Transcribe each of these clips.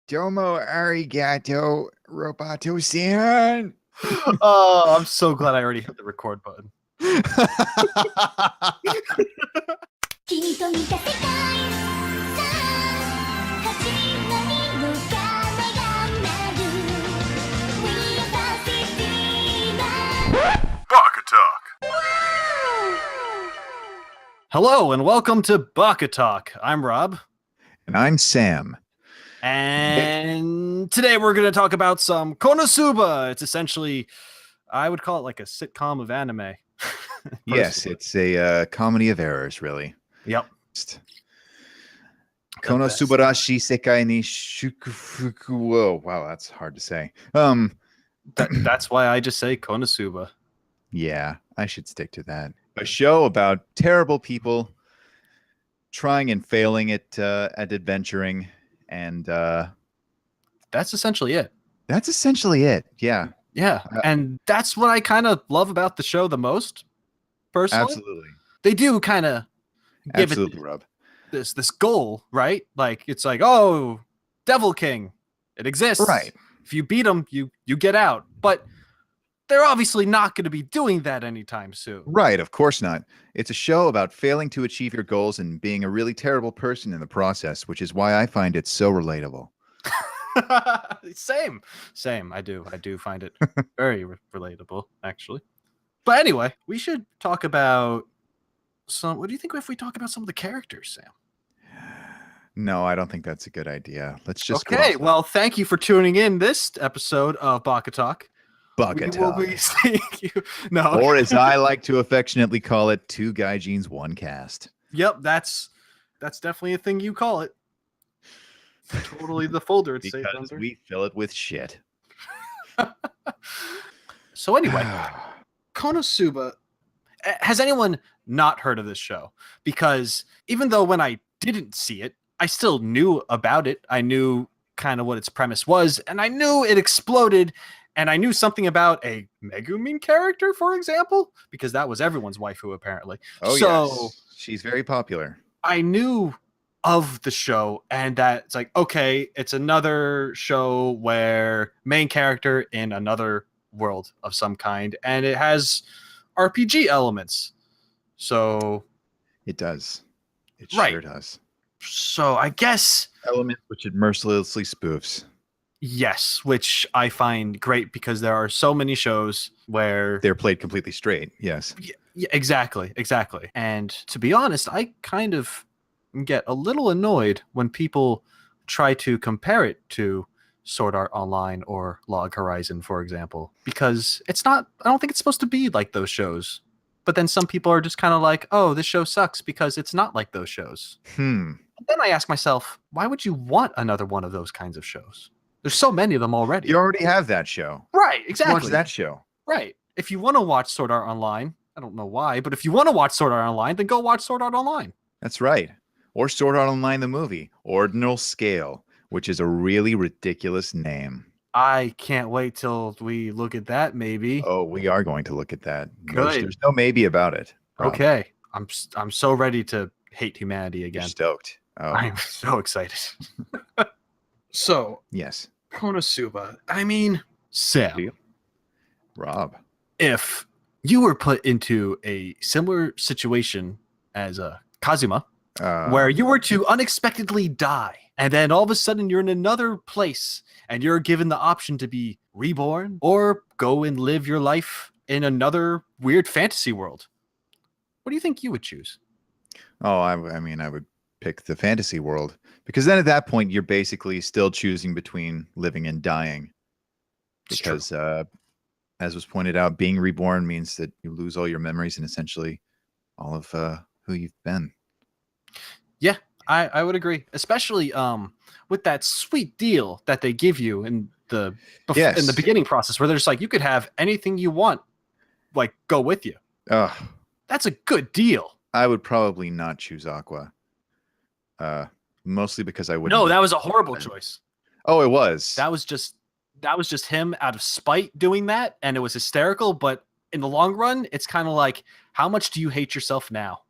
Domo arigato, roboto-san. Oh, I'm so glad I already hit the record button. 君と見た世界さあ始まりの鐘が鳴る We are Pacific Baka Talk. Hello and welcome to Baka Talk. I'm Rob. And I'm Sam. And today we're going to talk about some KonoSuba. It's essentially, I would call it like a sitcom of anime. Yes, it's a comedy of errors, really. Yep. KonoSubarashi sekai ni shukufuku. Whoa, wow, that's hard to say. That's why I just say KonoSuba. Yeah, I should stick to that. A show about terrible people trying and failing at adventuring, and that's essentially it. That's essentially it. Yeah. Yeah, and that's what I kind of love about the show the most, personally. Absolutely. They do kind of give Absolutely, it Rob. this goal, right? Like, it's like, oh, Devil King, it exists. Right. If you beat him, you get out. But they're obviously not going to be doing that anytime soon. Right, of course not. It's a show about failing to achieve your goals and being a really terrible person in the process, which is why I find it so relatable. Same. I do find it very relatable, actually. But anyway, we should talk about some. What do you think if we talk about some of the characters, Sam? No, I don't think that's a good idea. Let's just go okay. off Well, thank you for tuning in this episode of Baka Talk. Baka Talk. No. Or as I like to affectionately call it, Two Gaijins, One Cast. Yep, that's definitely a thing you call it. Totally the folder it's saved Because under. we fill it with shit. So anyway, KonoSuba. Has anyone not heard of this show? Because even though when I didn't see it, I still knew about it. I knew kind of what its premise was, and I knew it exploded, and I knew something about a Megumin character, for example, because that was everyone's waifu, apparently. Oh, so yes. She's very popular. I knew of the show, and that it's like, okay, it's another show where main character in another world of some kind, and it has RPG elements. So it does. It right. sure does. So I guess elements which it mercilessly spoofs. Yes, which I find great because there are so many shows where they're played completely straight. Yes. Yeah, exactly. And to be honest, I kind of get a little annoyed when people try to compare it to Sword Art Online or Log Horizon, for example, because it's not, I don't think it's supposed to be like those shows. But then some people are just kind of like, oh, this show sucks because it's not like those shows. Then I ask myself, why would you want another one of those kinds of shows? There's so many of them already. You already have that show. Right, exactly. Watch that show. Right. If you want to watch Sword Art Online, I don't know why, but if you want to watch Sword Art Online, then go watch Sword Art Online. That's right. Or Sword Art Online the movie, Ordinal Scale, which is a really ridiculous name. I can't wait till we look at that, maybe. Oh, we are going to look at that. Good. There's no maybe about it. Okay. I'm so ready to hate humanity again. You're stoked. Oh. I'm so excited. So, yes. KonoSuba. I mean, Sam. Rob. If you were put into a similar situation as Kazuma, where you were to unexpectedly die, and then all of a sudden you're in another place, and you're given the option to be reborn or go and live your life in another weird fantasy world, what do you think you would choose? Oh, I mean, I would pick the fantasy world, because then at that point you're basically still choosing between living and dying. Because as was pointed out, being reborn means that you lose all your memories and essentially all of who you've been. Yeah, I would agree, especially with that sweet deal that they give you in the beginning process, where they're just like, you could have anything you want, like, go with you. That's a good deal. I would probably not choose Aqua. Mostly because I wouldn't. No, that was a horrible choice. Oh, it was. That was just him out of spite doing that, and it was hysterical. But in the long run, it's kind of like, how much do you hate yourself now?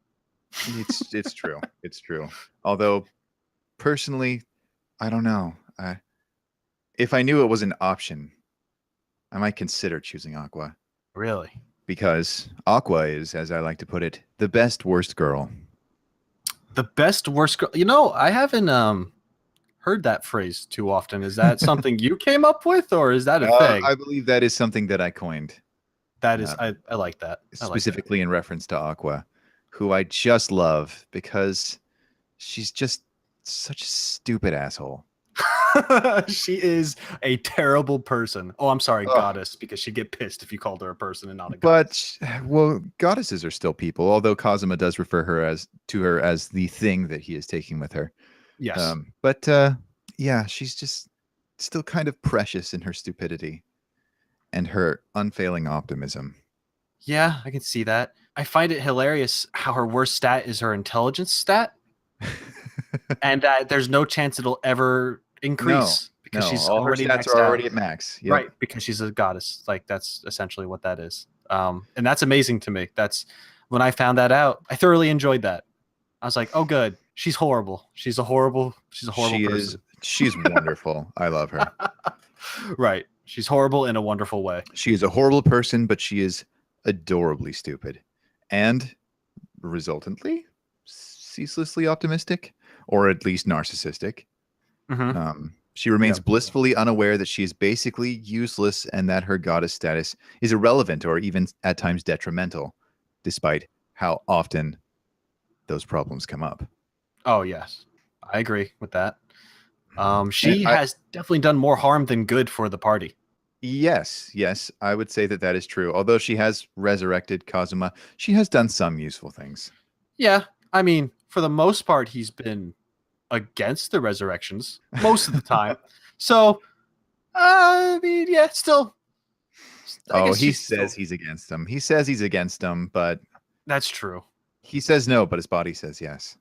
It's true. It's true. Although, personally, I don't know. if I knew it was an option, I might consider choosing Aqua Really? because Aqua is, as I like to put it, the best worst girl. The best worst girl. I haven't heard that phrase too often. Is that something you came up with, or is that a thing? I believe that is something that I coined. That is, I like that. Specifically in reference to Aqua, who I just love because she's just such a stupid asshole. She is a terrible person. Oh, I'm sorry, Ugh. goddess, because she'd get pissed if you called her a person and not a goddess. Well, goddesses are still people, although Kazuma does refer to her as the thing that he is taking with her. Yes. Yeah, she's just still kind of precious in her stupidity and her unfailing optimism. Yeah, I can see that. I find it hilarious how her worst stat is her intelligence stat, and there's no chance it'll ever increase because she's all her already stats maxed are out. already at max. Yep. Right, because she's a goddess. Like that's essentially what that is. And that's amazing to me. That's when I found that out. I thoroughly enjoyed that. I was like, oh, good. She's horrible. She's a horrible person. She's wonderful. I love her. Right. She's horrible in a wonderful way. She is a horrible person, but she is adorably stupid and resultantly ceaselessly optimistic, or at least narcissistic. Mm-hmm. She remains blissfully unaware that she is basically useless and that her goddess status is irrelevant or even at times detrimental, despite how often those problems come up. Oh, yes. I agree with that. She has definitely done more harm than good for the party. Yes, I would say that is true. Although she has resurrected Kazuma, she has done some useful things. Yeah, I mean, for the most part, he's been against the resurrections most of the time. So, I mean, yeah, still. He says he's against them. He says he's against them, but that's true. He says no, but his body says yes.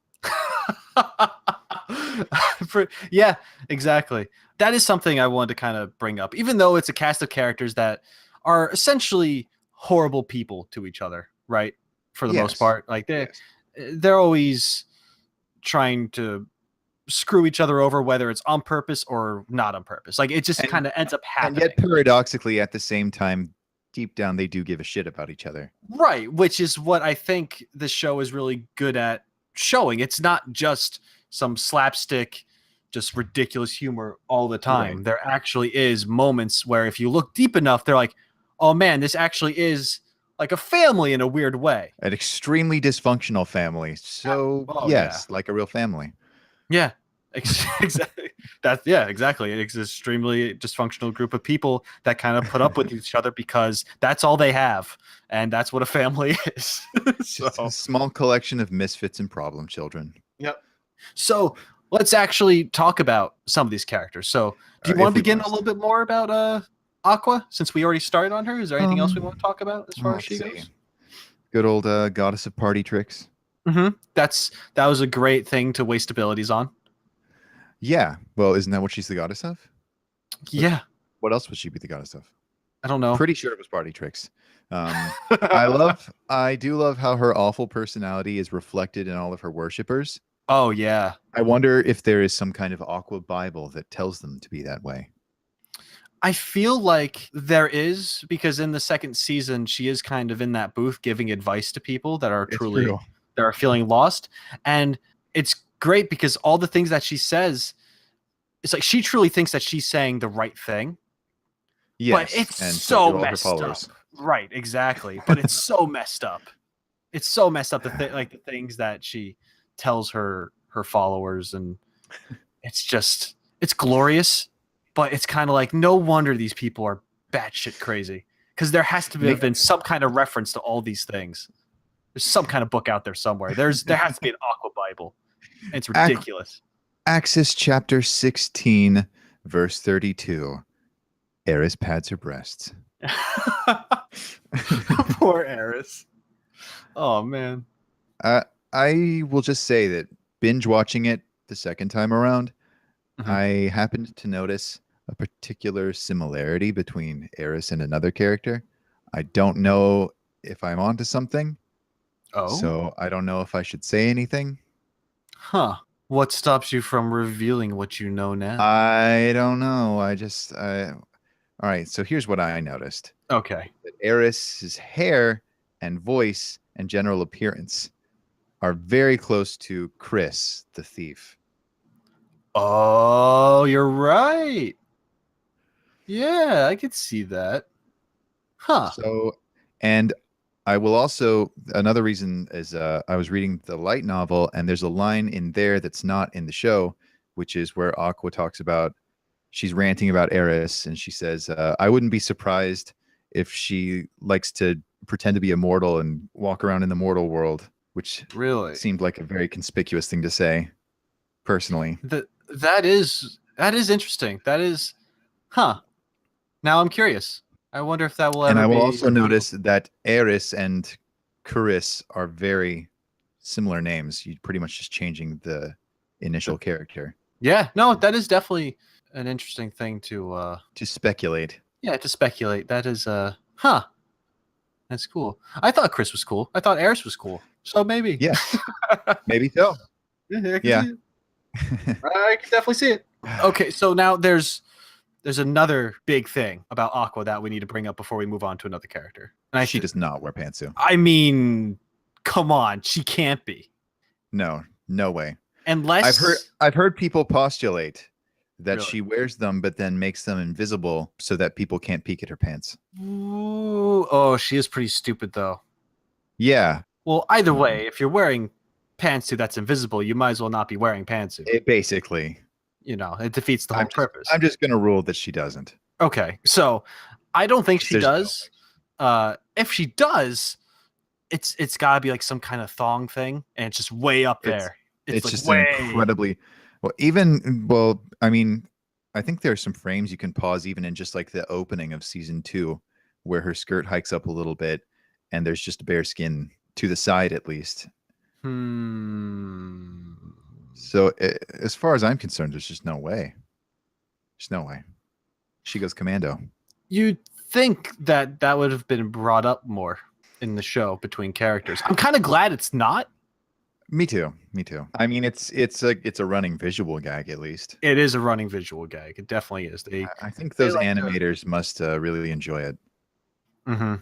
Yeah, exactly. That is something I wanted to kind of bring up, even though it's a cast of characters that are essentially horrible people to each other, right? For the most part, like they're always trying to screw each other over, whether it's on purpose or not on purpose. Like it just kind of ends up happening. And yet, paradoxically, at the same time, deep down, they do give a shit about each other. Right, which is what I think the show is really good at showing. It's not just some slapstick, just ridiculous humor all the time. Right. There actually is moments where if you look deep enough, they're like, oh man, this actually is like a family in a weird way. An extremely dysfunctional family. So like a real family. Yeah, exactly. Exactly. It's an extremely dysfunctional group of people that kind of put up with each other because that's all they have, and that's what a family is. Just a small collection of misfits and problem children. Yep. So let's actually talk about some of these characters. So do you want to begin a little bit more about Aqua, since we already started on her? Is there anything else we want to talk about as far as she goes? Good old goddess of party tricks. Mm-hmm. That was a great thing to waste abilities on. Yeah. Well, isn't that what she's the goddess of? Yeah. What else would she be the goddess of? I don't know. Pretty sure it was party tricks. I do love how her awful personality is reflected in all of her worshippers. Oh, yeah. I wonder if there is some kind of Aqua Bible that tells them to be that way. I feel like there is, because in the second season, she is kind of in that booth giving advice to people that are that are feeling lost. And it's great because all the things that she says, it's like she truly thinks that she's saying the right thing. Yes, but it's so messed up. Right, exactly. But it's so messed up. It's so messed up. The things that she tells her followers, and it's glorious. But it's kind of like, no wonder these people are batshit crazy, because there has to have been some kind of reference to all these things. There's some kind of book out there somewhere. There has to be an Aqua Bible. It's ridiculous. Axis chapter 16, verse 32. Eris pats her breasts. Poor Eris. Oh, man. I will just say that binge watching it the second time around, I happened to notice a particular similarity between Eris and another character. I don't know if I'm onto something. Oh. So I don't know if I should say anything. Huh. What stops you from revealing what you know now? I don't know. All right. So here's what I noticed: Okay. that Eris's hair and voice and general appearance are very close to Chris, the thief. Oh, you're right. Yeah, I could see that. Huh. So, and I will also, another reason is I was reading the light novel, and there's a line in there that's not in the show, which is where Aqua talks about, she's ranting about Eris, and she says, I wouldn't be surprised if she likes to pretend to be immortal and walk around in the mortal world, which Really? seemed like a very conspicuous thing to say, personally. That is interesting. That is, huh. Now I'm curious. I wonder if that will And ever I will be also revealed. notice that Eris and Chris are very similar names. You're pretty much just changing the initial character Yeah, no, that is definitely an interesting thing to speculate. yeah, to speculate. That is huh. That's cool. I thought Chris was cool. I thought Eris was cool. So maybe. Yes, maybe so. Yeah, I can Yeah. see it. I can definitely see it. Okay, so now there's another big thing about Aqua that we need to bring up before we move on to another character. And She does not wear pantsuit. I mean, come on, she can't be. No, no way. Unless I've heard people postulate that Really? she wears them but then makes them invisible so that people can't peek at her pants. Ooh, oh, she is pretty stupid though. Yeah, Well, either way, if you're wearing pantsuit that's invisible, you might as well not be wearing pantsuit. it basically. You know, it defeats the whole purpose. I'm just gonna rule that she doesn't. Okay, so I don't think she There's no does. If she does, it's got to be like some kind of thong thing, and it's just way up It's- there. It's like just way. an incredibly I mean, I think there are some frames you can pause even in just like the opening of season 2 where her skirt hikes up a little bit and there's just bare skin to the side at least. Hmm. So as far as I'm concerned, there's just no way. There's no way. She goes commando. You'd think that that would have been brought up more in the show between characters. I'm kind of glad it's not. Me too. Me too. I mean, it's a running visual gag at least. It is a running visual gag. It definitely is. I think they those like to- animators must really enjoy it. Mm-hmm.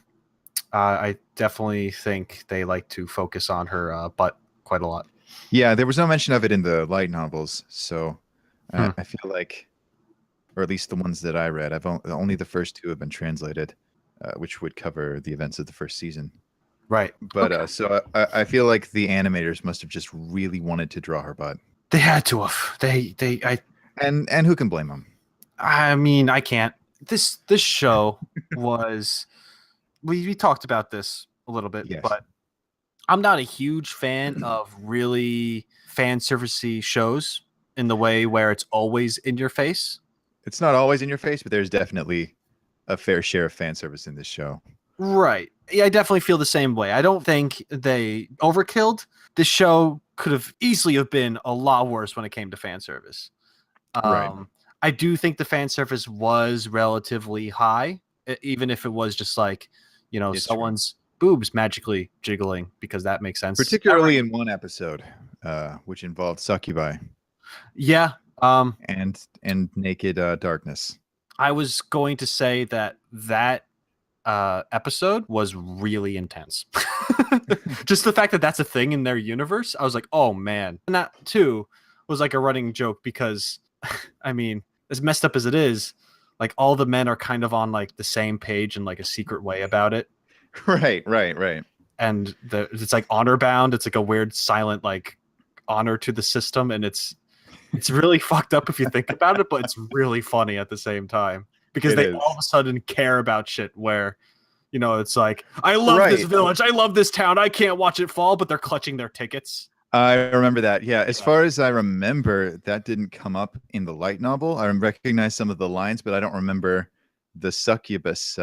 I definitely think they like to focus on her butt quite a lot. Yeah, there was no mention of it in the light novels, so Hmm. I feel like, or at least the ones that I read, only the first 2 have been translated, which would cover the events of the first season. Right. But Okay. so I feel like the animators must have just really wanted to draw her butt, They had to have. and who can blame them? I mean, I can't. This show was we talked about this a little bit, Yes. but I'm not a huge fan of really fan servicey shows in the way where it's always in your face. It's not always in your face, but there's definitely a fair share of fan service in this show. Right. Yeah, I definitely feel the same way. I don't think they overkilled. This show could have easily have been a lot worse when it came to fan service. Right. I do think the fan service was relatively high, even if it was just like, you know, It's true. someone's boobs magically jiggling, because that makes sense. Particularly in one episode, which involved succubi Yeah. and naked darkness. I was going to say that episode was really intense. Just the fact that that's a thing in their universe, I was like, oh man. And that too was like a running joke because, I mean, as messed up as it is, like all the men are kind of on like the same page in like a secret way about it. Right. And it's like honor bound. It's like a weird silent like honor to the system, and it's really fucked up if you think about it, but it's really funny at the same time because It they is. all of a sudden care about shit where, you know, it's like, I love this Right. village, I love this town, I can't watch it fall, but they're clutching their tickets. I remember that. Yeah. As far as I remember, that didn't come up in the light novel. I recognize some of the lines, but I don't remember the succubus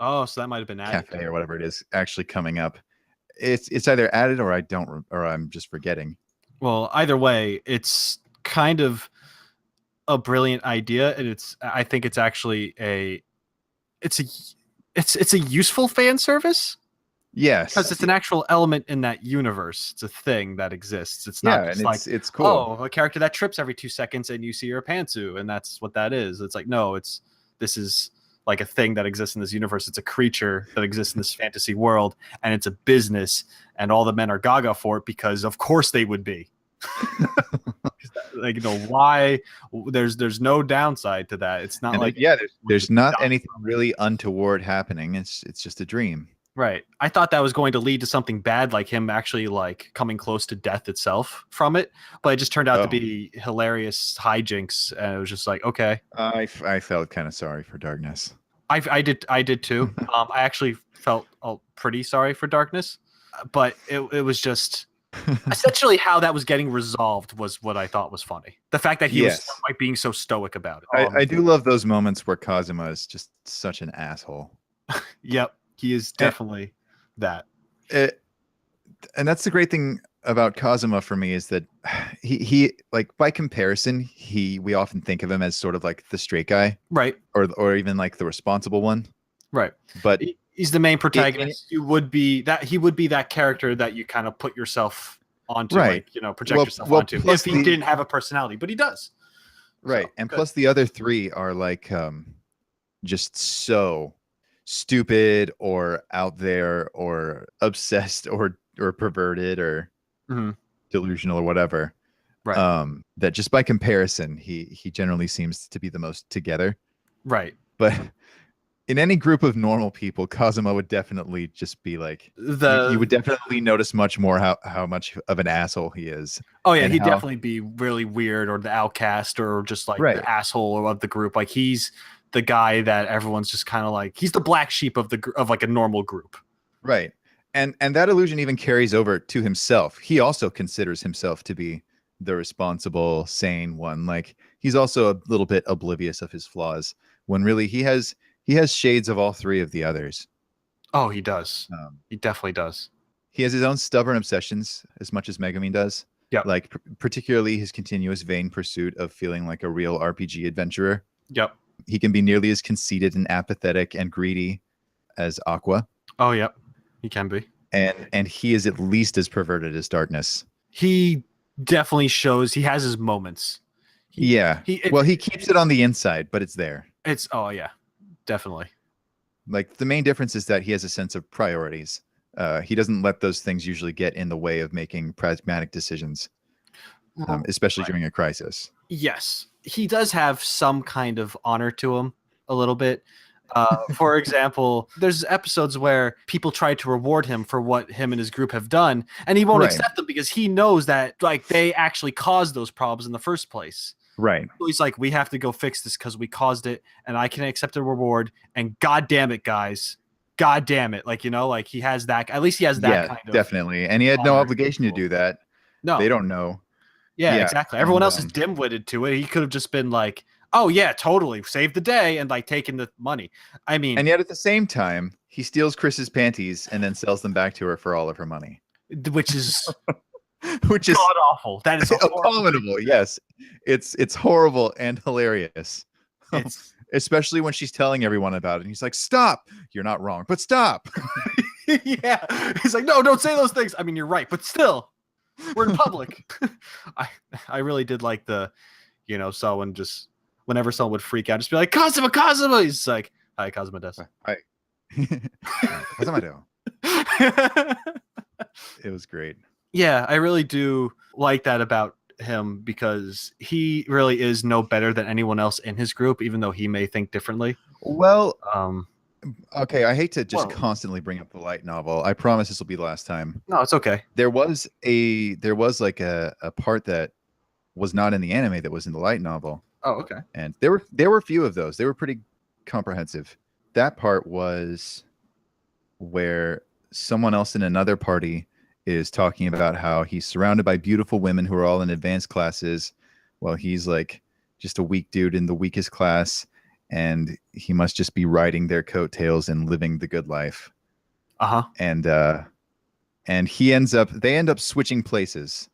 Oh, so that might have been added. cafe or whatever it is actually coming up. It's either added or or I'm just forgetting. Well, either way, it's kind of a brilliant idea, and I think it's actually it's a useful fan service. Yes. Because it's an actual element in that universe. It's a thing that exists. It's not Yeah, just and like, it's cool. oh, a character that trips every 2 seconds and you see her pantsu, and that's what that is. It's like, no, this is like a thing that exists in this universe. It's a creature that exists in this fantasy world, and it's a business, and all the men are gaga for it because of course they would be. Like, why there's no downside to that. It's not And like there's not anything really untoward happening. It's just a dream. right. I thought that was going to lead to something bad, like him actually like coming close to death itself from it, but it just turned out to be hilarious hijinks, and it was just like, okay. I felt kind of sorry for Darkness. I did too. I actually felt pretty sorry for Darkness, but it was just essentially how that was getting resolved was what I thought was funny. The fact that he was like being so stoic about it. I do love those moments where Kazuma is just such an asshole. Yep, he is definitely that. And that's the great thing about Kazuma for me, is that he like, by comparison, we often think of him as sort of like the straight guy, right? Or even like the responsible one, right? But he's the main protagonist. He would be that character that you kind of put yourself onto, right? Like, project yourself onto. If he didn't have a personality, but he does, right? So, and plus the other three are like just so stupid or out there or obsessed or perverted or delusional or whatever, right? That just by comparison he generally seems to be the most together, right? But in any group of normal people, Kazuma would definitely just be like, you would definitely notice much more how much of an asshole he is. Oh yeah, he'd definitely be really weird, or the outcast, or just like the asshole of the group. Like, he's the guy that everyone's just kind of like, he's the black sheep of like a normal group. Right. And that illusion even carries over to himself. He also considers himself to be the responsible, sane one. Like, he's also a little bit oblivious of his flaws, when really he has shades of all three of the others. Oh, he does. He definitely does. He has his own stubborn obsessions, as much as Megumin does. Yep. Like particularly his continuous vain pursuit of feeling like a real RPG adventurer. Yep. He can be nearly as conceited and apathetic and greedy as Aqua. Oh, yep. He can be. And he is at least as perverted as Darkness. He definitely shows, he has his moments. He keeps it on the inside, but it's there. Oh yeah, definitely. Like, the main difference is that he has a sense of priorities. He doesn't let those things usually get in the way of making pragmatic decisions, especially during a crisis. Yes, he does have some kind of honor to him, a little bit. For example, there's episodes where people try to reward him for what him and his group have done, and he won't accept them because he knows that, like, they actually caused those problems in the first place. Right. So he's like, we have to go fix this because we caused it, and I can accept a reward. And god damn it, guys, god damn it, like, like he has that. At least he has that kind of. Definitely, and he had no obligation to do that. No, they don't know. Yeah, exactly. Everyone else is dim-witted to it. He could have just been like, oh yeah, totally, save the day, and like taking the money. I mean, and yet at the same time, he steals Chris's panties and then sells them back to her for all of her money, which is god awful. That is abominable. Yes, it's horrible and hilarious. Especially when she's telling everyone about it, and he's like, "Stop! You're not wrong, but stop." Yeah, he's like, "No, don't say those things. I mean, you're right, but still, we're in public." I really did like the, someone just, whenever someone would freak out, just be like, "Kazuma, Kazuma." He's like, "Hi, Kazuma des." Hi. Kazuma do. It was great. Yeah, I really do like that about him, because he really is no better than anyone else in his group, even though he may think differently. Well, okay, I hate to just constantly bring up the light novel. I promise this will be the last time. No, it's okay. There was like a part that was not in the anime that was in the light novel. Oh, okay. And there were a few of those. They were pretty comprehensive. That part was where someone else in another party is talking about how he's surrounded by beautiful women who are all in advanced classes, while he's like just a weak dude in the weakest class, and he must just be riding their coattails and living the good life. And they end up switching places.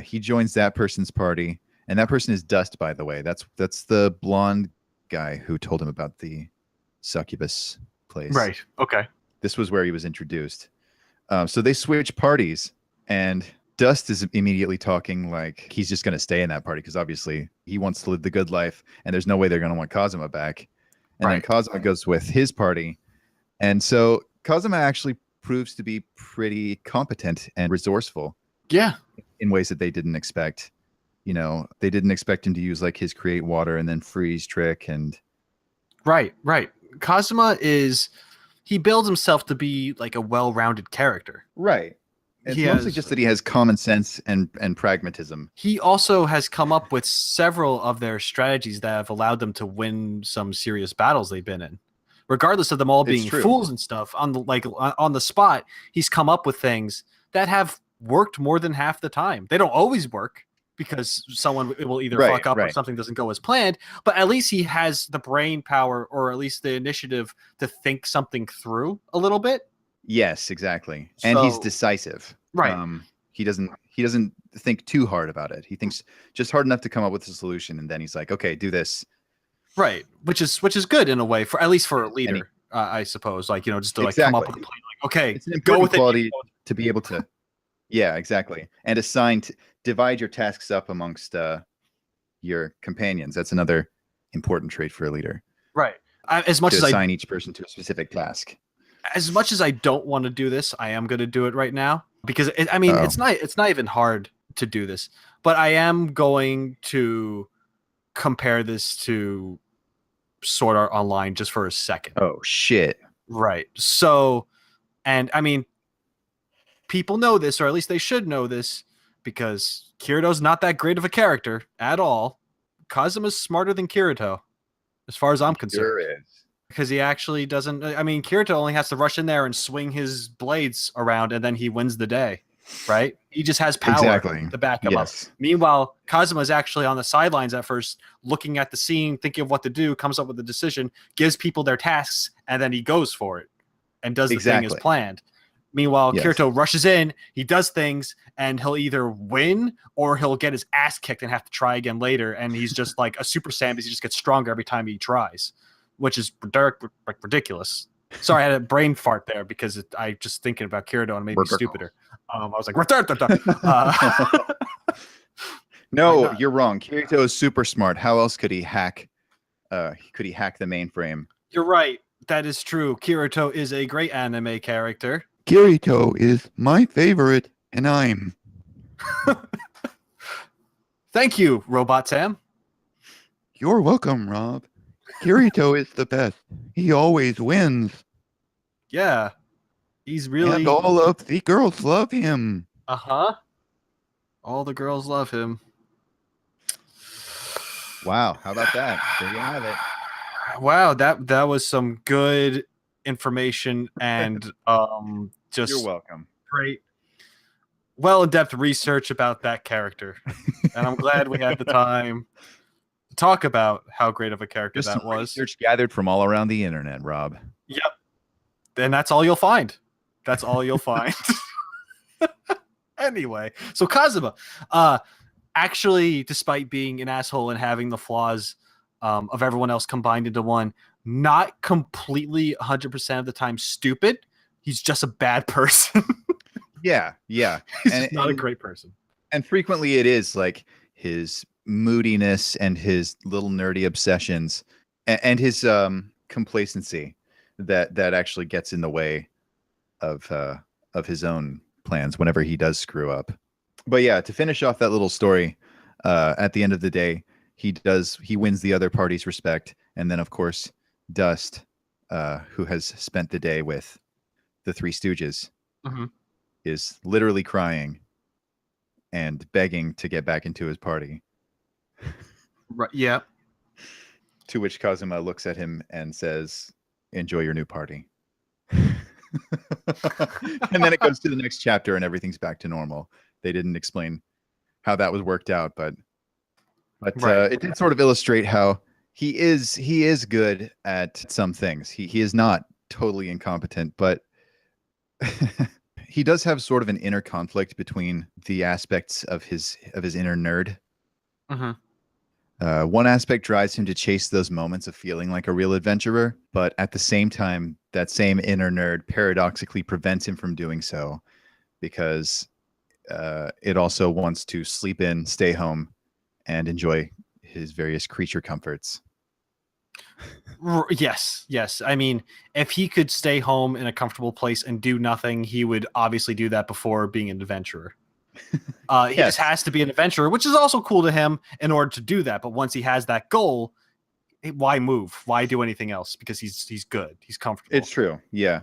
He joins that person's party, and that person is Dust, by the way. That's the blonde guy who told him about the succubus place. Right. Okay. This was where he was introduced. So they switch parties, and Dust is immediately talking like he's just going to stay in that party because obviously he wants to live the good life, and there's no way they're going to want Kazuma back. And then Kazuma goes with his party, and so Kazuma actually proves to be pretty competent and resourceful. Yeah, in ways that they didn't expect. You know, they didn't expect him to use like his create water and then freeze trick and. Right. Kazuma he builds himself to be like a well-rounded character. Right. It's mostly just that he has common sense and pragmatism. He also has come up with several of their strategies that have allowed them to win some serious battles they've been in. Regardless of them all being fools and stuff, on the spot, he's come up with things that have worked more than half the time. They don't always work because someone will either fuck up or something doesn't go as planned, but at least he has the brain power or at least the initiative to think something through a little bit. Yes, exactly. And he's decisive. Right. He doesn't think too hard about it. He thinks just hard enough to come up with a solution, and then he's like, okay, do this. Right. Which is good in a way, for at least for a leader, I suppose. Like, just to come up with a plan. Like, okay, it's an important quality to be able to. Yeah, exactly. And divide your tasks up amongst your companions. That's another important trait for a leader. Right. As much as assign each person to a specific task. As much as I don't want to do this, I am going to do it right now because it's not even hard to do this, but I am going to compare this to Sword Art Online just for a second. Oh shit. Right. So, and I mean, people know this, or at least they should know this, because Kirito's not that great of a character at all. Kazuma's smarter than Kirito, as far as I'm concerned. Sure is. Because he actually doesn't. I mean, Kirito only has to rush in there and swing his blades around, and then he wins the day, right? He just has power to back him up. Meanwhile, Kazuma is actually on the sidelines at first, looking at the scene, thinking of what to do, comes up with a decision, gives people their tasks, and then he goes for it and does the thing as planned. Meanwhile, Kirito rushes in, he does things, and he'll either win or he'll get his ass kicked and have to try again later. And he's just like a Super Saiyan because he just gets stronger every time he tries, which is ridiculous. Sorry, I had a brain fart there because I just thinking about Kirito and made me stupider. I was like, no, you're wrong. Kirito is super smart. How else could he hack? Could he hack the mainframe? You're right. That is true. Kirito is a great anime character. Kirito is my favorite, and I'm. Thank you, Robot Sam. You're welcome, Rob. Kirito is the best. He always wins. Yeah. He's really... And all of the girls love him. Uh-huh. All the girls love him. Wow. How about that? There you have it. Wow, that was some good information and just... You're welcome. Great. Well-in-depth research about that character. And I'm glad we had the time to talk about how great of a character that was. Research gathered from all around the internet, Rob. Yep. And that's all you'll find. That's all you'll find. Anyway, so Kazuma, actually, despite being an asshole and having the flaws of everyone else combined into one, not completely 100% of the time stupid. He's just a bad person. Yeah. He's not a great person. And frequently it is like his moodiness and his little nerdy obsessions and his complacency that actually gets in the way of his own plans whenever he does screw up. But yeah, to finish off that little story, at the end of the day, he wins the other party's respect, and then of course Dust, who has spent the day with the Three Stooges, is literally crying and begging to get back into his party. Right. Yeah. To which Kazuma looks at him and says, "Enjoy your new party." And then it goes to the next chapter and everything's back to normal. They didn't explain how that was worked out, but it did sort of illustrate how he is good at some things. He is not totally incompetent, but he does have sort of an inner conflict between the aspects of his inner nerd One aspect drives him to chase those moments of feeling like a real adventurer, but at the same time, that same inner nerd paradoxically prevents him from doing so because it also wants to sleep in, stay home, and enjoy his various creature comforts. Yes. I mean, if he could stay home in a comfortable place and do nothing, he would obviously do that before being an adventurer. He Yes. just has to be an adventurer, which is also cool to him in order to do that. But once he has that goal, why move? Why do anything else? Because he's good. He's comfortable. It's true. Yeah.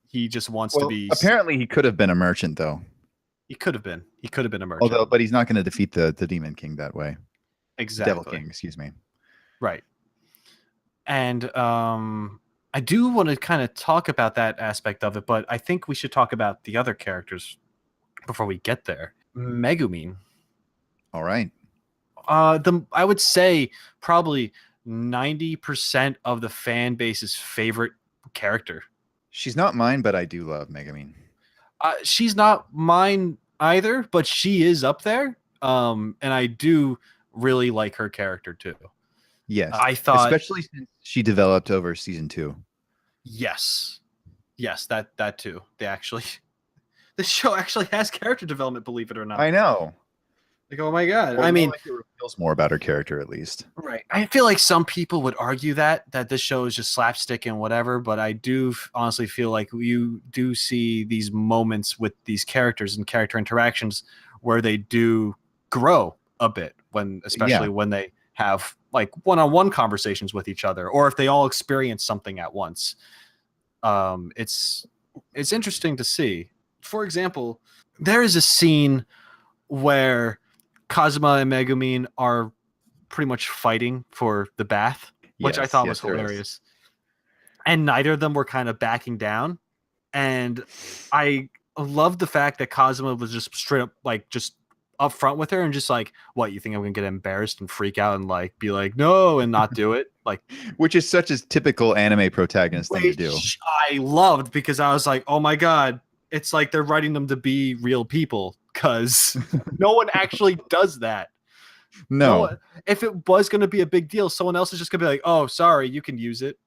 He just wants to be. Apparently, he could have been a merchant, though. He could have been. He could have been a merchant. But he's not going to defeat the Demon King that way. Exactly. Devil King, excuse me. Right. And I do want to kind of talk about that aspect of it, but I think we should talk about the other characters before we get there. Megumin. All right. I would say probably 90% of the fan base's favorite character. She's not mine, but I do love Megumin. She's not mine either, but she is up there. And I do really like her character too. Yes. I thought, especially since she developed over season 2. Yes, that too. The show actually has character development, believe it or not. I know. Like, oh my god. Well, I mean, like it reveals more about her character, at least. right. I feel like some people would argue that this show is just slapstick and whatever, but I do honestly feel like you do see these moments with these characters and character interactions where they do grow a bit especially when they have like one-on-one conversations with each other, or if they all experience something at once. It's interesting to see. For example, there is a scene where Kazuma and Megumin are pretty much fighting for the bath, which I thought was hilarious. And neither of them were kind of backing down. And I love the fact that Kazuma was just straight up like just up front with her and just like, what, you think I'm gonna get embarrassed and freak out and like be like no and not do it? Like, which is such a typical anime protagonist thing to do. I loved, because I was like, oh my god, it's like they're writing them to be real people, because no one actually does that. No. If it was going to be a big deal, someone else is just going to be like, oh, sorry, you can use it.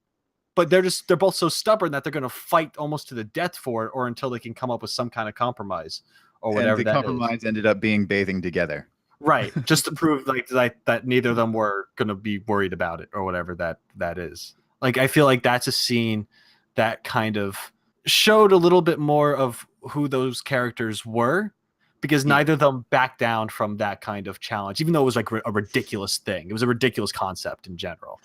But they're both so stubborn that they're going to fight almost to the death for it, or until they can come up with some kind of compromise or whatever. And the compromise ended up being bathing together. Right. Just to prove like that neither of them were going to be worried about it, or whatever that is. Like, I feel like that's a scene that kind of showed a little bit more of who those characters were, because neither of them backed down from that kind of challenge, even though it was like a ridiculous thing. It was a ridiculous concept in general.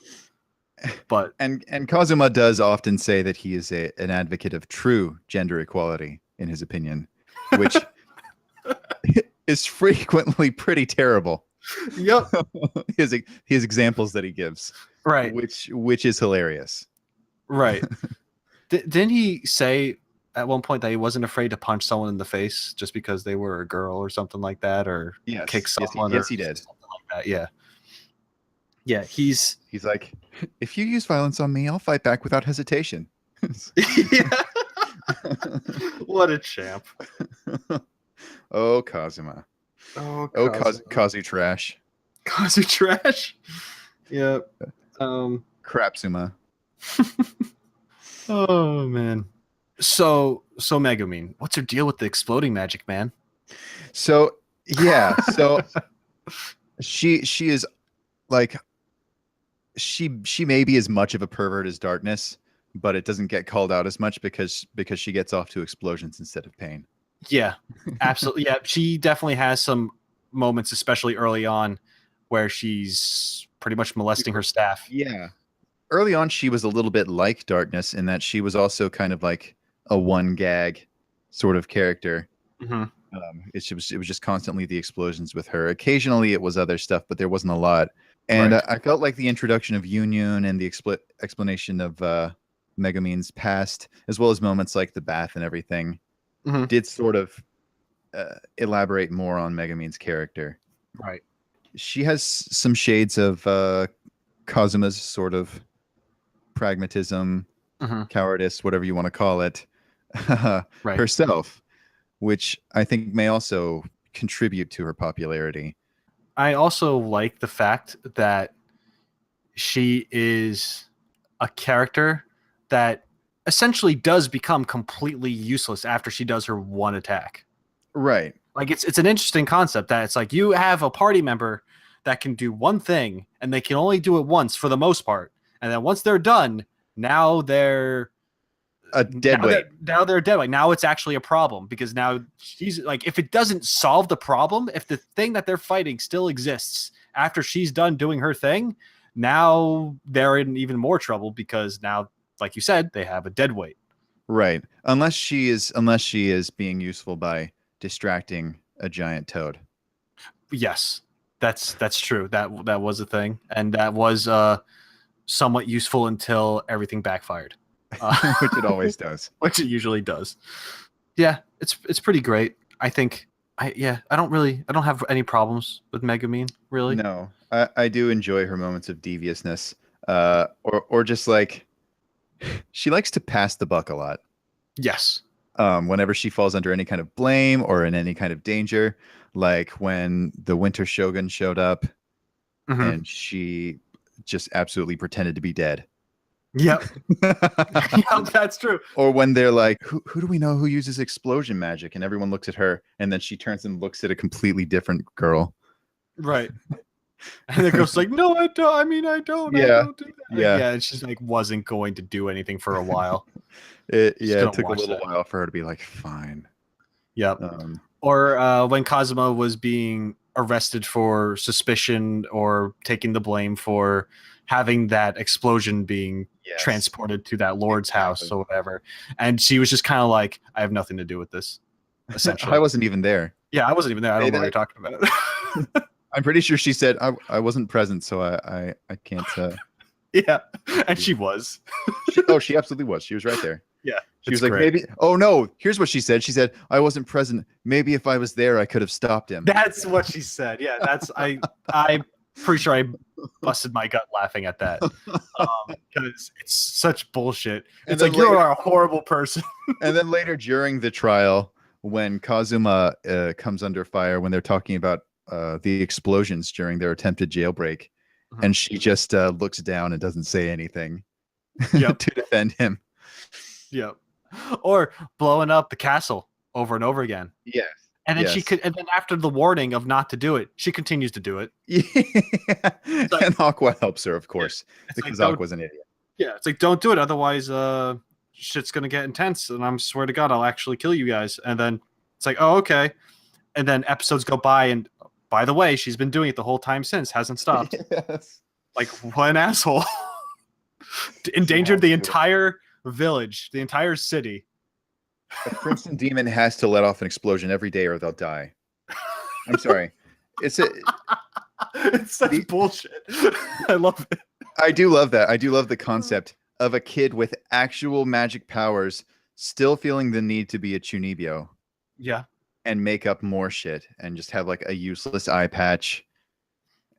But and Kazuma does often say that he is an advocate of true gender equality, in his opinion, which is frequently pretty terrible. Yep. his examples that he gives, right, which is hilarious. Right. Didn't he say at one point that he wasn't afraid to punch someone in the face just because they were a girl or something like that, or kick someone? Yes, he did. Something like that. Yeah. Yeah, he's like, if you use violence on me, I'll fight back without hesitation. Yeah. What a champ. Oh, Kazuma. Oh, Kazu trash. Kazu trash. Yeah. Crapsuma. Oh man. So Megumin, what's her deal with the exploding magic, man? So yeah, so she is like, she may be as much of a pervert as Darkness, but it doesn't get called out as much because she gets off to explosions instead of pain. Yeah, absolutely. Yeah, she definitely has some moments, especially early on, where she's pretty much molesting her staff. Yeah. Early on, she was a little bit like Darkness in that she was also kind of like a one gag sort of character. Mm-hmm. It was just constantly the explosions with her. Occasionally, it was other stuff, but there wasn't a lot. And Right. I felt like the introduction of Yunyun and the explanation of Megumin's past, as well as moments like the bath and everything, Mm-hmm. did sort of elaborate more on Megumin's character. Right. She has some shades of Kazuma's sort of pragmatism, Mm-hmm. cowardice, whatever you want to call it, Right. herself, which I think may also contribute to her popularity. I also like the fact that she is a character that essentially does become completely useless after she does her one attack. Right. Like it's an interesting concept that it's like you have a party member that can do one thing and they can only do it once for the most part. And then once they're done, now they're A dead weight. now they're dead weight. Now it's actually a problem because now she's like, if it doesn't solve the problem, if the thing that they're fighting still exists after she's done doing her thing, now they're in even more trouble because now, like you said, they have a dead weight. Right. Unless she is being useful by distracting a giant toad. Yes, that's true. That was a thing, and that was somewhat useful until everything backfired, Which it always does. which it usually does. Yeah, it's pretty great. I think I don't have any problems with Megumin really. No. I do enjoy her moments of deviousness. Or just like she likes to pass the buck a lot. Yes. Whenever she falls under any kind of blame or in any kind of danger, like when the Winter Shogun showed up Mhm. and she just absolutely pretended to be dead. Yep. Yep, that's true. Or when they're like, who do we know who uses explosion magic? And everyone looks at her, and then she turns and looks at a completely different girl. Right. And the girl's like, "No, I don't. I mean, I don't. I Yeah. don't do that." Yeah. Yeah, and she's like, wasn't going to do anything for a while. It gonna took a watch little that. while for her to be like, fine. Yep. Um, Or when Kazuma was being arrested for suspicion or taking the blame for having that explosion being yes. transported to that lord's house Exactly. or whatever, and she was just kind of like, "I have nothing to do with this." Essentially, I wasn't even there. yeah, I wasn't even there. I don't know what Say you're talking about. I'm pretty sure she said I wasn't present, so I can't. Yeah, and she was. She absolutely was. She was right there. Yeah, She it's was like, great. maybe. Oh no! Here's what she said. She said, "I wasn't present. Maybe if I was there, I could have stopped him." That's what she said. Yeah, that's I'm pretty sure I busted my gut laughing at that because it's such bullshit. And It's then like you later- are a horrible person. And then later during the trial, when Kazuma comes under fire, when they're talking about the explosions during their attempted jailbreak, Mhm. and she just looks down and doesn't say anything Yep. to defend him. Yep. Or blowing up the castle over and over again. Yes. And then Yes. and then after the warning of not to do it, she continues to do it. Yeah. like- And Aqua helps her, of course, It's because like, Aqua's an idiot. yeah, it's like don't do it, otherwise shit's gonna get intense, and I swear to God, I'll actually kill you guys. And then it's like, oh, okay. And then episodes go by, and by the way, she's been doing it the whole time since, hasn't stopped. Yes. Like, what an asshole. Endangered the Yeah, entire village, the entire city. A Crimson Demon has to let off an explosion every day or they'll die. I'm sorry. It's such The- bullshit. I love it. I do love that. I do love the concept of a kid with actual magic powers still feeling the need to be a Chunibyo Yeah. and make up more shit and just have like a useless eye patch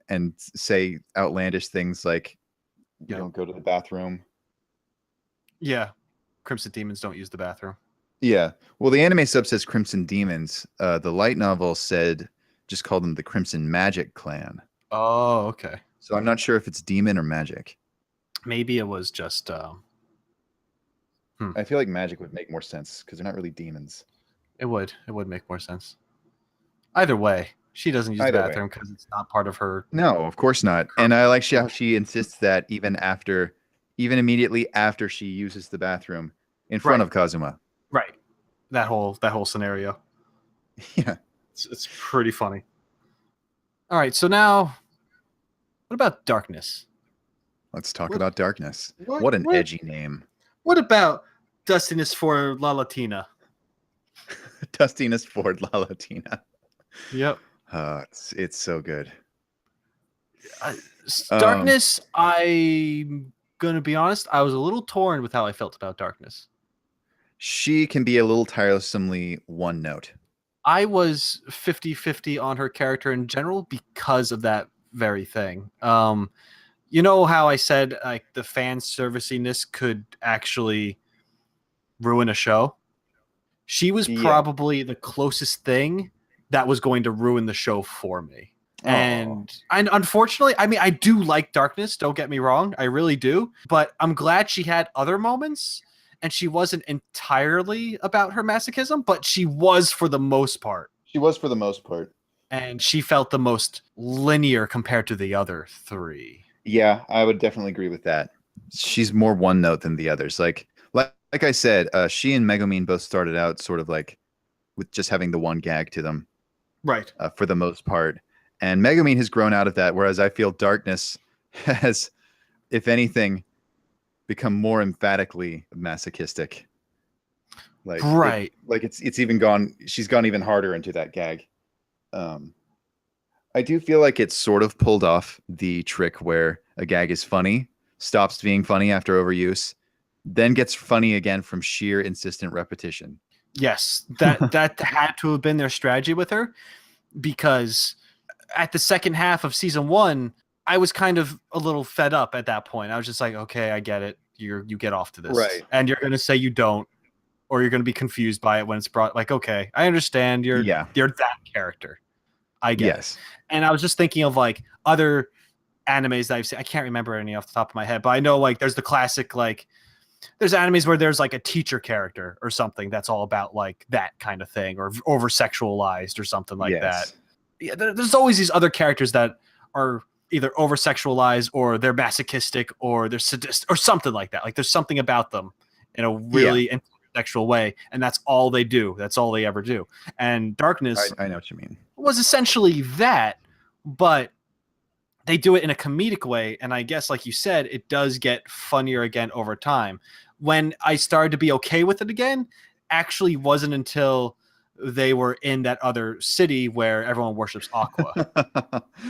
and say outlandish things like you Yeah. don't go to the bathroom. Yeah. Crimson Demons don't use the bathroom. Yeah. Well, the anime sub says Crimson Demons. The light novel just called them the Crimson Magic Clan. Oh, okay. So I'm not sure if it's demon or magic. Maybe it was just I feel like magic would make more sense because they're not really demons. it would make more sense. Either way, she doesn't use Either the way. bathroom because it's not part of her. No, of course not. And I like how she insists that even immediately after she uses the bathroom in front Right. of Kazuma. Right. That whole scenario. Yeah. It's pretty funny. All right, so now what about darkness? Let's talk What- about darkness. what- What an what- edgy name. What about dustiness for La Latina? Dustiness Ford La Latina. Yep. It's so good. Darkness, I'm gonna be honest, I was a little torn with how I felt about darkness. She can be a little tiresomely one note. I was 50-50 on her character in general because of that very thing. You know how I said like the fan serviciness could actually ruin a show? She was Yeah. probably the closest thing that was going to ruin the show for me. And unfortunately, I mean, I do like Darkness, don't get me wrong, I really do, but I'm glad she had other moments and she wasn't entirely about her masochism, but she was for the most part. She was for the most part. And she felt the most linear compared to the other three. Yeah, I would definitely agree with that. She's more one note than the others. Like I said, she and Megumin both started out sort of like with just having the one gag to them Right. for the most part. And Megumin has grown out of that, whereas I feel Darkness has, if anything, become more emphatically masochistic. Like Right. It's even gone. She's gone even harder into that gag. I do feel like it's sort of pulled off the trick where a gag is funny, stops being funny after overuse, then gets funny again from sheer insistent repetition. Yes, that had to have been their strategy with her, because at the second half of season 1, I was kind of a little fed up at that point. I was just like, okay, I get it. You get off to this. Right. And you're going to say you don't, or you're going to be confused by it when it's brought, like, okay, I understand you're that character. I get it. And I was just thinking of like other animes that I've seen. I can't remember any off the top of my head, but I know like there's the classic, like there's animes where there's like a teacher character or something that's all about like that kind of thing, or over sexualized or something like that. Yeah, there's always these other characters that are either over sexualized or they're masochistic or they're sadistic or something like that. Like there's something about them in a really sexual way, and that's all they do. That's all they ever do. And Darkness, I know what you mean, was essentially that, but they do it in a comedic way. And I guess, like you said, it does get funnier again over time. When I started to be okay with it again, actually wasn't until they were in that other city where everyone worships Aqua.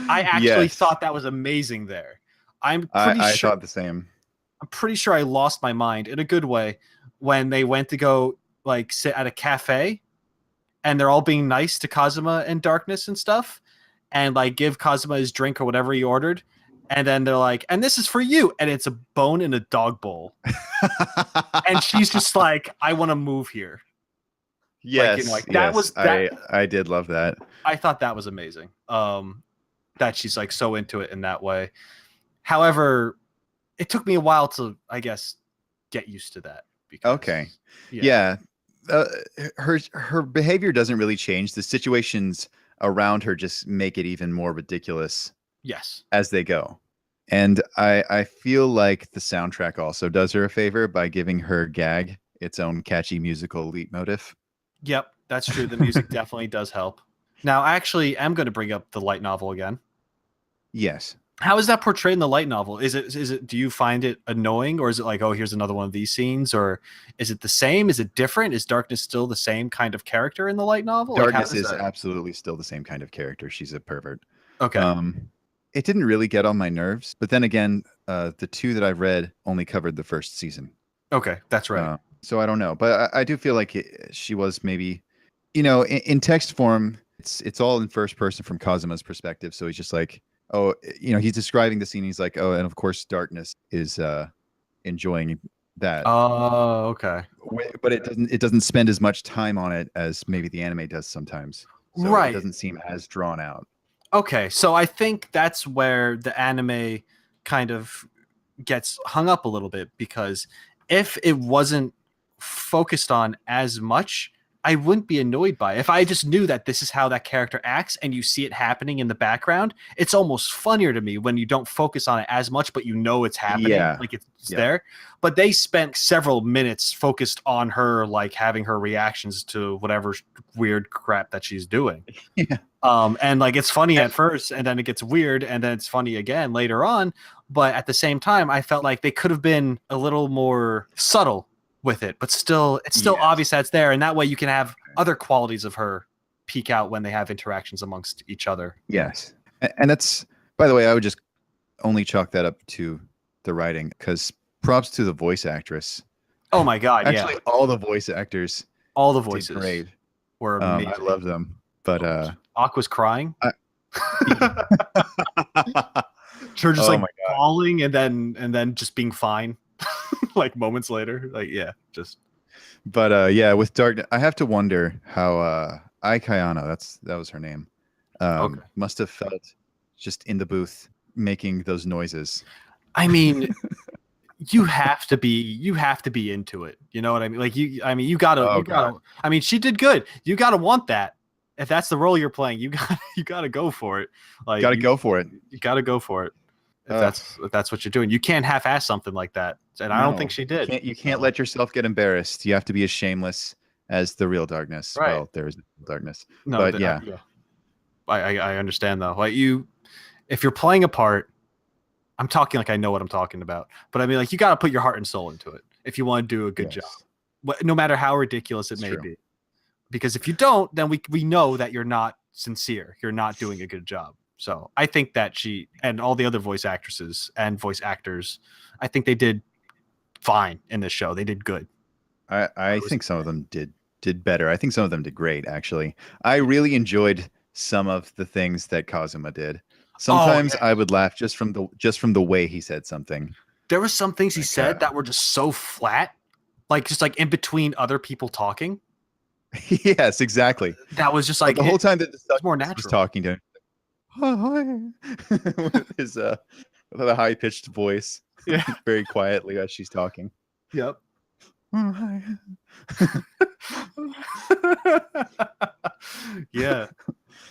I actually thought that was amazing there. I thought the same. I'm pretty sure I lost my mind in a good way when they went to go like sit at a cafe and they're all being nice to Kazuma and Darkness and stuff, and like give Kazuma his drink or whatever he ordered. And then they're like, and this is for you. And it's a bone in a dog bowl. And she's just like, I want to move here. Yes. Like, that was that. I did love that. I thought that was amazing. That she's like so into it in that way. However, it took me a while to, I guess, get used to that. Because, her behavior doesn't really change. The situations around her just make it even more ridiculous. Yes. As they go. And I feel like the soundtrack also does her a favor by giving her gag its own catchy musical leitmotif. Yep, that's true. The music definitely does help. Now, actually, I'm going to bring up the light novel again. Yes. How is that portrayed in the light novel? Is it? Do you find it annoying, or is it like, oh, here's another one of these scenes, or is it the same? Is it different? Is Darkness still the same kind of character in the light novel? Darkness is absolutely still the same kind of character. She's a pervert. Okay. It didn't really get on my nerves, but then again, the two that I've read only covered the first season. Okay, that's right. So I don't know, but I do feel like she was maybe, in text form, it's all in first person from Kazuma's perspective. So he's just like, oh, he's describing the scene. He's like, oh, and of course, Darkness is enjoying that. Oh, okay. But it doesn't spend as much time on it as maybe the anime does sometimes. So right. It doesn't seem as drawn out. Okay, so I think that's where the anime kind of gets hung up a little bit, because if it wasn't focused on as much, I wouldn't be annoyed by it. If I just knew that this is how that character acts and you see it happening in the background, it's almost funnier to me when you don't focus on it as much, but it's happening, like it's there. But they spent several minutes focused on her, like having her reactions to whatever weird crap that she's doing. And like it's funny at first, and then it gets weird, and then it's funny again later on. But at the same time, I felt like they could have been a little more subtle with it, but it's still obvious that's there, and that way you can have other qualities of her peek out when they have interactions amongst each other. Yes. And that's, by the way, I would just only chalk that up to the writing, because props to the voice actress. Oh my god. Actually, all the voice actors, all the voices great. Were amazing. I love them, but Aqua's crying. Her just like falling and then just being fine. Like moments later, But with Darkness, I have to wonder how Ai Kayano, that was her name, must have felt just in the booth making those noises. I mean, you have to be into it. You know what I mean? Like you gotta. I mean, she did good. You gotta want that. If that's the role you're playing, you gotta go for it. Like Got to go for it. You gotta go for it. If that's what you're doing, you can't half-ass something like that. And I don't think she did. You can't let yourself get embarrassed. You have to be as shameless as the real darkness. Right. Well, there is no real darkness. No, but yeah. I understand though. Like if you're playing a part, I'm talking like I know what I'm talking about. But I mean, like you got to put your heart and soul into it if you want to do a good job, no matter how ridiculous it may be. Because if you don't, then we know that you're not sincere. You're not doing a good job. So I think that she and all the other voice actresses and voice actors, I think they did fine in this show. They did good. I think some of them did better. I think some of them did great, actually. I really enjoyed some of the things that Kazuma did. Sometimes I would laugh just from the way he said something. There were some things he said that were just so flat, just like in between other people talking. Yes, exactly. That was just like the whole time that the more natural. was talking to him. With his with a high pitched voice. Yeah. Very quietly as she's talking. Yep. Yeah.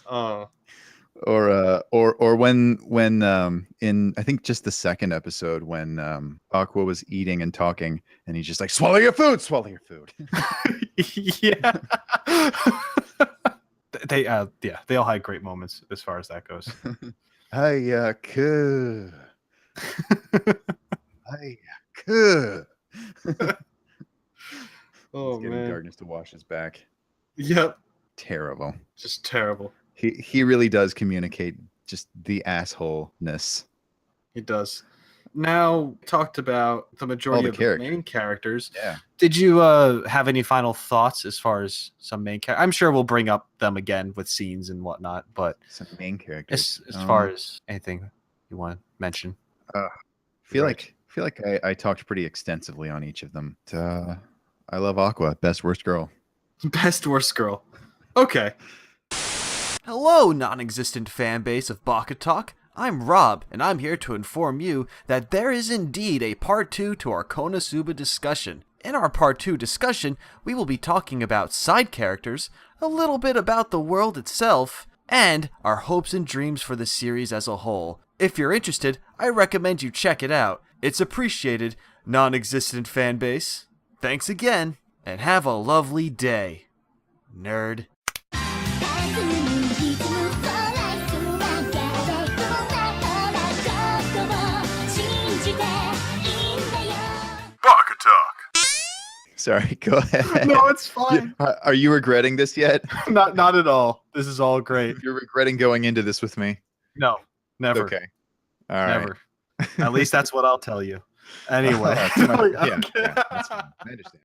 Or when in I think just the second episode when Aqua was eating and talking and he's just like, swallow your food. Yeah. They all had great moments as far as that goes. Oh getting man, darkness to wash his back. Yep. Terrible. Just terrible. He really does communicate just the assholeness. He does. Now talked about the majority of the main characters. Yeah. Did you have any final thoughts as far as some main characters? I'm sure we'll bring up them again with scenes and whatnot, but some main characters. As far as anything you want to mention. I feel like I talked pretty extensively on each of them. I love Aqua, best worst girl. Best worst girl. Okay. Hello, non-existent fan base of Baka Talk. I'm Rob, and I'm here to inform you that there is indeed a part 2 to our KonoSuba discussion. In our part 2 discussion, we will be talking about side characters, a little bit about the world itself, and our hopes and dreams for the series as a whole. If you're interested, I recommend you check it out. It's appreciated, non-existent fan base. Thanks again, and have a lovely day, nerd. Baka Talk. Sorry, go ahead. No, it's fine. Are you regretting this yet? Not at all. This is all great. You're regretting going into this with me? No, never. Okay. All right. Never. At least that's what I'll tell you. Anyway. Yeah, that's fine. I understand.